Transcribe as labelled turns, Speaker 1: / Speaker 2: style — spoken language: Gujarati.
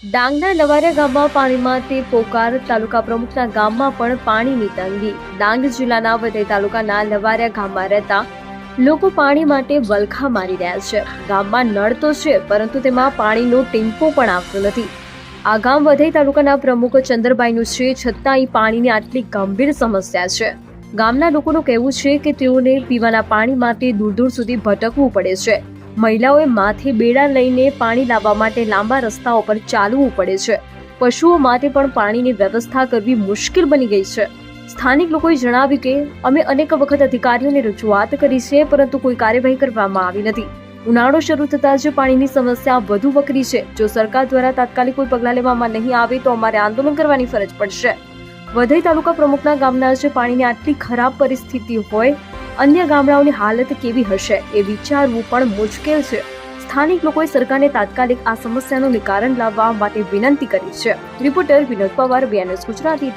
Speaker 1: ડાંગના લવારિયા ગામમાં પાણીમાંથી પોકાર. તાલુકા પ્રમુખના ગામમાં પણ પાણીની તંગી. ડાંગ જિલ્લાના વઘઈ તાલુકાના લવારિયા ગામમાં રહેતા લોકો પાણી માટે વલખા મારી રહ્યા છે. ગામમાં નળ તો છે, પરંતુ તેમાં પાણીનો ટીમ્પો પણ આવતો નથી. આ ગામ વઘઈ તાલુકાના પ્રમુખ ચંદ્રબાઈનું છે, છતાં અહીં પાણીની આટલી ગંભીર સમસ્યા છે. ગામના લોકોનું કહેવું છે કે તેઓને પીવાના પાણી માટે દૂર દૂર સુધી ભટકવું પડે છે. મહિલાઓએ માથે બેડા લઈને પાણી લાવવા માટે લાંબા રસ્તાઓ પર ચાલવું પડે છે. પશુઓ માટે પણ પાણીની વ્યવસ્થા કરવી મુશ્કેલ બની ગઈ છે. સ્થાનિક લોકોએ જણાવ્યું કે અમે અનેક વખત અધિકારીઓને રજૂઆત કરી છે, પરંતુ કોઈ કાર્યવાહી કરવામાં આવી નથી. ઉનાળો શરૂ થતાં જ પાણીની સમસ્યા વધુ વકરી છે. જો સરકાર દ્વારા તાત્કાલિક કોઈ પગલાં લેવામાં નહીં આવે તો અમારે આંદોલન કરવાની ફરજ પડશે. વઘઈ તાલુકા પ્રમુખના ગામના જ પાણીની આટલી ખરાબ પરિસ્થિતિ હોય, અન્ય ગામડાઓની હાલત કેવી હશે એ વિચારવું પણ મુશ્કેલ છે. સ્થાનિક લોકોએ સરકારને તાત્કાલિક આ સમસ્યાનું નિવારણ લાવવા માટે વિનંતી કરી છે. Reporter Vinod Pawar, BNS Gujarati.